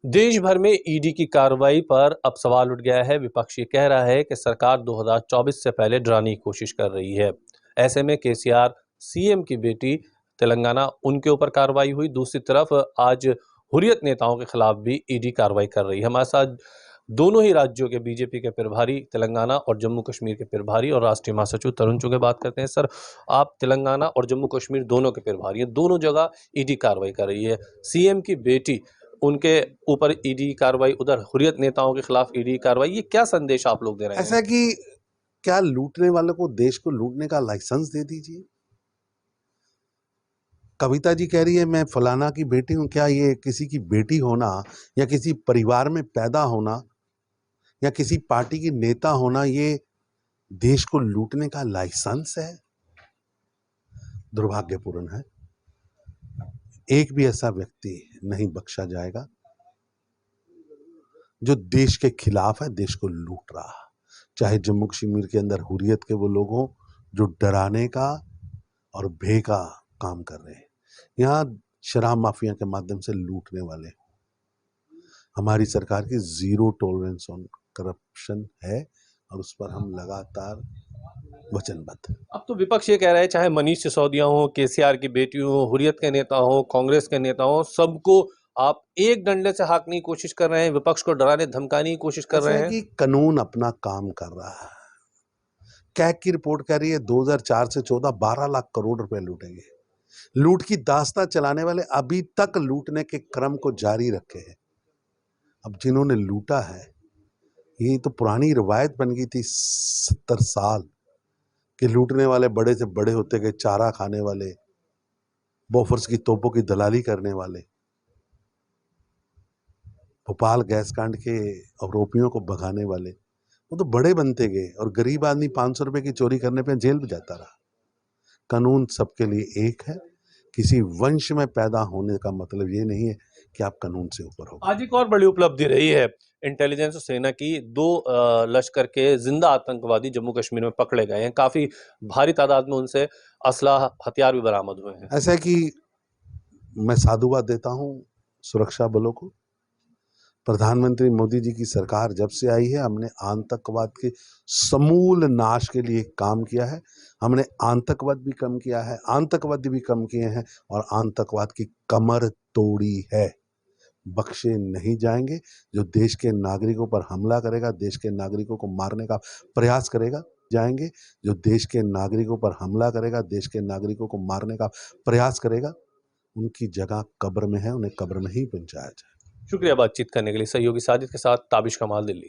देश भर में ईडी की कार्रवाई पर अब सवाल उठ गया है। विपक्ष ये कह रहा है कि सरकार 2024 से पहले डराने की कोशिश कर रही है। ऐसे में केसीआर सीएम की बेटी तेलंगाना उनके ऊपर कार्रवाई हुई। दूसरी तरफ आज हुर्रियत नेताओं के खिलाफ भी ईडी कार्रवाई कर रही है। हमारे साथ दोनों ही राज्यों के बीजेपी के प्रभारी, तेलंगाना और जम्मू कश्मीर के प्रभारी और राष्ट्रीय महासचिव तरुण चुघ बात करते हैं। सर, आप तेलंगाना और जम्मू कश्मीर दोनों के प्रभारी हैं, दोनों जगह ईडी कार्रवाई कर रही है। सीएम की बेटी उनके ऊपर ईडी कार्रवाई, उधर हुर्रियत नेताओं के खिलाफ ईडी कार्रवाई, ये क्या संदेश आप लोग दे रहे हैं? ऐसा कि क्या लूटने वालों को देश को लूटने का लाइसेंस दे दीजिए। कविता जी कह रही है मैं फलाना की बेटी हूं। क्या ये किसी की बेटी होना या किसी परिवार में पैदा होना या किसी पार्टी की नेता होना ये देश को लूटने का लाइसेंस है? दुर्भाग्यपूर्ण है। एक भी ऐसा व्यक्ति नहीं बख्शा जाएगा जो देश के खिलाफ है, देश को लूट रहा। चाहे जम्मू कश्मीर के अंदर हुर्रियत के वो लोग हों जो डराने का और भय का काम कर रहे हैं, यहाँ शराब माफिया के माध्यम से लूटने वाले। हमारी सरकार की जीरो टॉलरेंस ऑन करप्शन है और उस पर हम लगातार वचनबद्ध। अब तो विपक्ष ये कह रहा है, चाहे मनीष सिसोदिया हो, केसीआर की बेटी हो, हुर्रियत के नेता हो, कांग्रेस के नेता हो, सबको आप एक डंडे से हाँकने की कोशिश कर रहे हैं, विपक्ष को डराने धमकाने की कोशिश कर रहे हैं। कि कानून अपना काम कर रहा है। कैग की रिपोर्ट कह रही है 2004 से 14 12 लाख करोड़ रुपए लूटेंगे। लूट की दास्तां चलाने वाले अभी तक लूटने के क्रम को जारी रखे हैं। अब जिन्होंने लूटा है, ये तो पुरानी रिवायत बन गई थी 70 साल कि लूटने वाले बड़े से बड़े होते गए, चारा खाने वाले, बोफर्स की तोपों की दलाली करने वाले, भोपाल गैस कांड के आरोपियों को भगाने वाले, वो तो बड़े बनते गए और गरीब आदमी 500 रुपए की चोरी करने पे जेल में जाता रहा। कानून सबके लिए एक है। किसी वंश में पैदा होने का मतलब ये नहीं है कि आप कानून से ऊपर हो। आज एक और बड़ी उपलब्धि रही है इंटेलिजेंस और सेना की। 2 लश्कर के जिंदा आतंकवादी जम्मू कश्मीर में पकड़े गए हैं। काफी भारी तादाद में उनसे असला हथियार भी बरामद हुए हैं। ऐसा है कि मैं साधुवाद देता हूं सुरक्षा बलों को। प्रधानमंत्री मोदी जी की सरकार जब से आई है, हमने आतंकवाद के समूल नाश के लिए काम किया है। हमने आतंकवाद भी कम किया है, आतंकवादी भी कम किए हैं और आतंकवाद की कमर तोड़ी है। बख्शे नहीं जाएंगे। जो देश के नागरिकों पर हमला करेगा, देश के नागरिकों को मारने का प्रयास करेगा, जाएंगे। जो देश के नागरिकों पर हमला करेगा, देश के नागरिकों को मारने का प्रयास करेगा, उनकी जगह कब्र में है, उन्हें कब्र में ही पहुंचाया जाए। शुक्रिया बातचीत करने के लिए। सहयोगी साजिद के साथ ताबिश कमाल, दिल्ली।